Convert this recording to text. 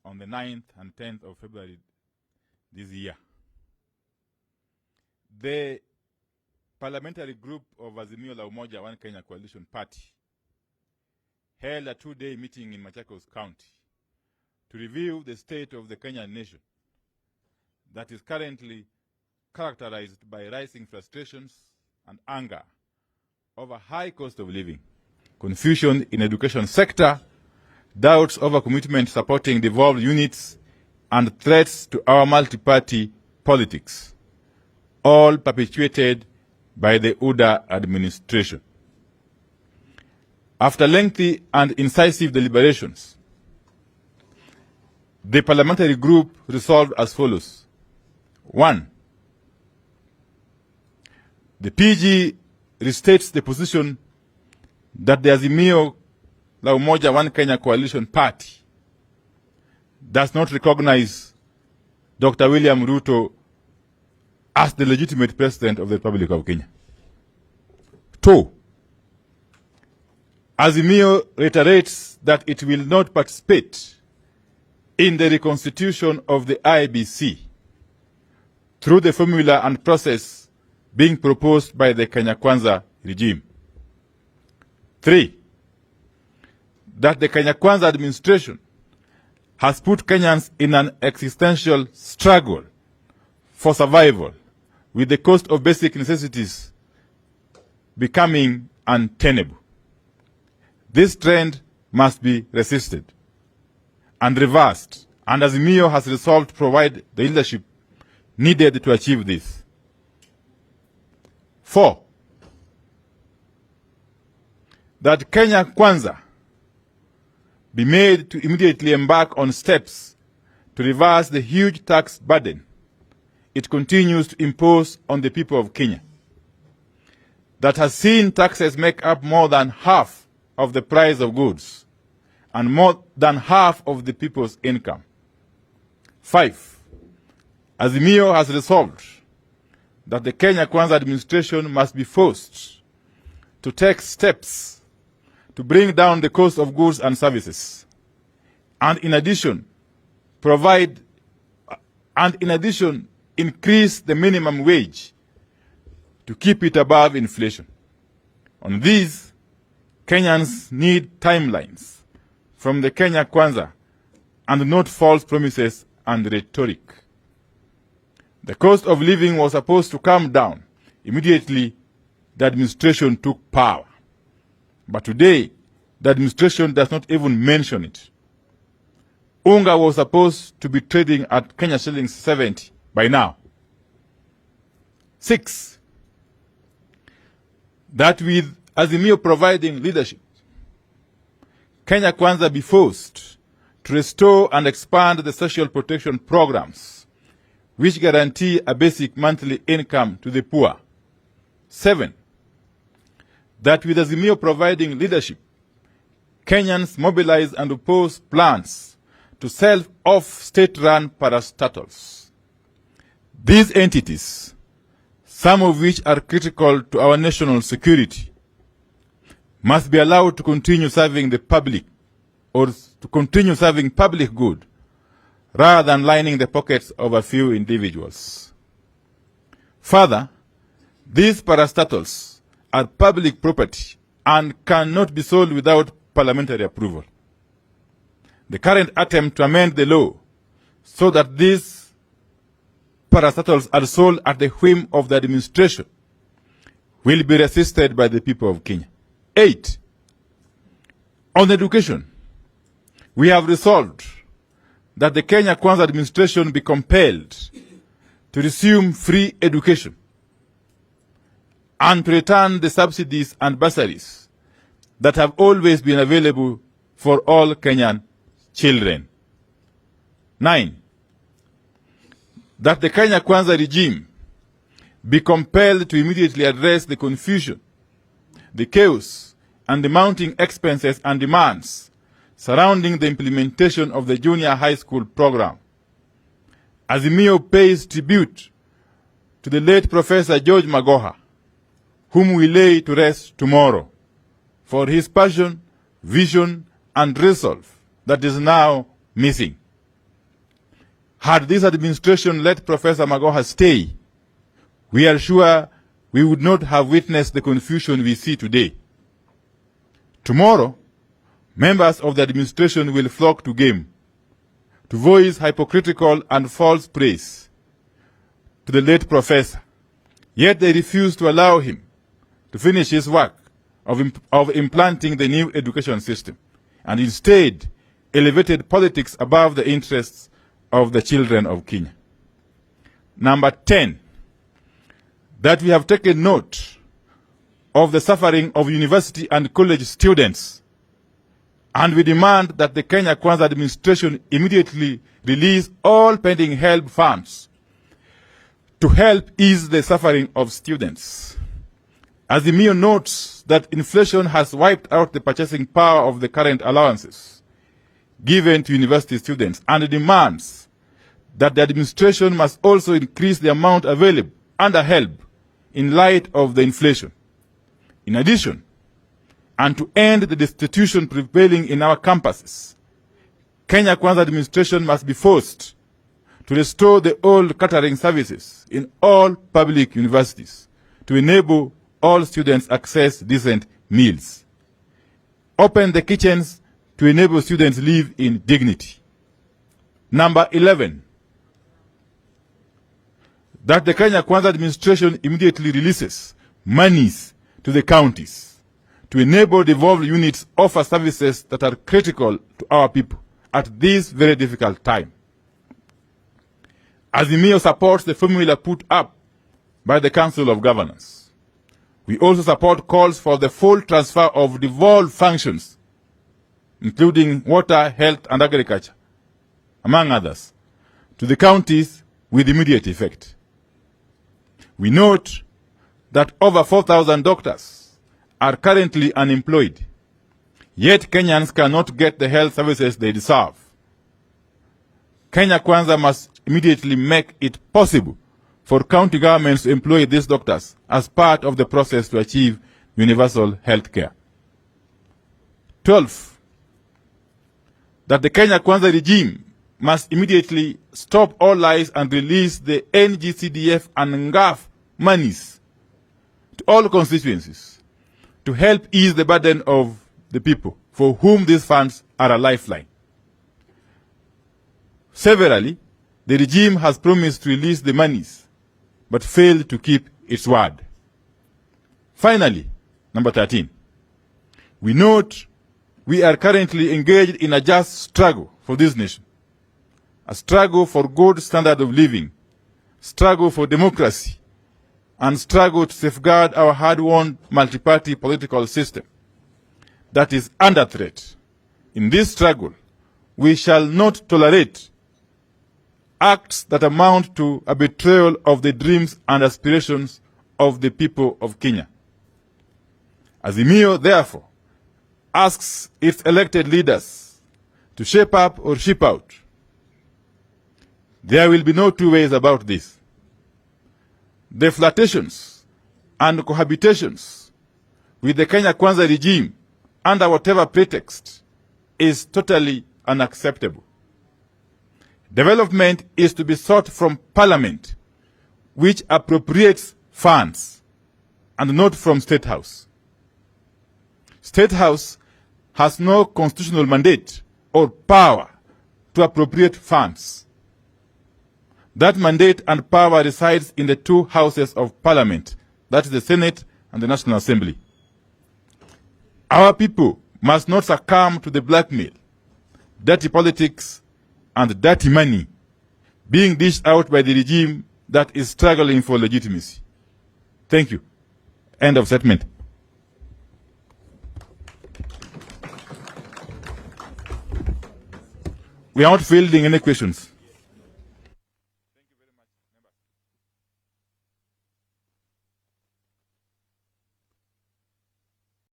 on the 9th and 10th of February this year. The parliamentary group of Azimio la Umoja One Kenya Coalition Party held a two-day meeting in Machakos County to review the state of the Kenyan nation that is currently characterized by rising frustrations and anger over high cost of living, confusion in education sector, doubts over commitment supporting devolved units, and threats to our multi-party politics, all perpetuated by the UDA administration. After lengthy and incisive deliberations, the parliamentary group resolved as follows. 1. The PG restates the position that the Azimio la Umoja One Kenya Coalition Party does not recognize Dr. William Ruto as the legitimate president of the Republic of Kenya. 2. Azimio reiterates that it will not participate in the reconstitution of the IEBC through the formula and process being proposed by the Kenya Kwanza regime. 3. That the Kenya Kwanza administration has put Kenyans in an existential struggle for survival, with the cost of basic necessities becoming untenable. This trend must be resisted and reversed, and Azimio has resolved to provide the leadership needed to achieve this. 4. That Kenya Kwanza be made to immediately embark on steps to reverse the huge tax burden it continues to impose on the people of Kenya, that has seen taxes make up more than half of the price of goods and more than half of the people's income. 5. Azimio has resolved that the Kenya Kwanza administration must be forced to take steps to bring down the cost of goods and services, and in addition, increase the minimum wage to keep it above inflation. On these, Kenyans need timelines from the Kenya Kwanza and not false promises and rhetoric. The cost of living was supposed to come down immediately the administration took power. But today, the administration does not even mention it. Unga was supposed to be trading at Kenya shillings 70 by now. 6. That with Azimio providing leadership, Kenya Kwanza be forced to restore and expand the social protection programs which guarantee a basic monthly income to the poor. 7. That with Azimio providing leadership, Kenyans mobilize and oppose plans to sell off state-run parastatals. These entities, some of which are critical to our national security, must be allowed to continue serving the public or to continue serving public good rather than lining the pockets of a few individuals. Further, these parastatals are public property and cannot be sold without parliamentary approval. The current attempt to amend the law so that these parastatals are sold at the whim of the administration will be resisted by the people of Kenya. 8. On education, we have resolved that the Kenya Kwanza administration be compelled to resume free education and to return the subsidies and bursaries that have always been available for all Kenyan children. 9. That the Kenya Kwanza regime be compelled to immediately address the confusion, the chaos, and the mounting expenses and demands surrounding the implementation of the junior high school program. Azimio pays tribute to the late Professor George Magoha, whom we lay to rest tomorrow, for his passion, vision, and resolve that is now missing. Had this administration let Professor Magoha stay, we are sure we would not have witnessed the confusion we see today. Tomorrow, members of the administration will flock to game to voice hypocritical and false praise to the late professor. Yet they refuse to allow him to finish his work of implanting the new education system, and instead elevated politics above the interests of the children of Kenya. Number 10, that we have taken note of the suffering of university and college students, and we demand that the Kenya Kwanza administration immediately release all pending help funds to help ease the suffering of students. Azimio notes that inflation has wiped out the purchasing power of the current allowances given to university students, and demands that the administration must also increase the amount available under help in light of the inflation. In addition, and to end the destitution prevailing in our campuses, Kenya Kwanza administration must be forced to restore the old catering services in all public universities to enable all students access decent meals. Open the kitchens to enable students live in dignity. Number 11, that the Kenya Kwanza administration immediately releases monies to the counties to enable devolved units offer services that are critical to our people at this very difficult time. Azimio supports the formula put up by the Council of Governors. We also support calls for the full transfer of devolved functions, including water, health, and agriculture, among others, to the counties with immediate effect. We note that over 4,000 doctors are currently unemployed, yet Kenyans cannot get the health services they deserve. Kenya Kwanza must immediately make it possible for county governments to employ these doctors as part of the process to achieve universal health care. 12, that the Kenya Kwanza regime must immediately stop all lies and release the NGCDF and NGAF monies to all constituencies to help ease the burden of the people for whom these funds are a lifeline. Severally, the regime has promised to release the monies, but failed to keep its word. Finally, number 13, we note we are currently engaged in a just struggle for this nation, a struggle for good standard of living, struggle for democracy, and struggle to safeguard our hard-won multi-party political system that is under threat. In this struggle, we shall not tolerate acts that amount to a betrayal of the dreams and aspirations of the people of Kenya. Azimio, therefore, asks its elected leaders to shape up or ship out. There will be no two ways about this. The flirtations and cohabitations with the Kenya Kwanza regime under whatever pretext is totally unacceptable. Development is to be sought from Parliament, which appropriates funds, and not from State House. State House has no constitutional mandate or power to appropriate funds. That mandate and power resides in the two houses of Parliament, that is the Senate and the National Assembly. Our people must not succumb to the blackmail, dirty politics, and dirty money being dished out by the regime that is struggling for legitimacy. Thank you. End of statement. We are not fielding any questions.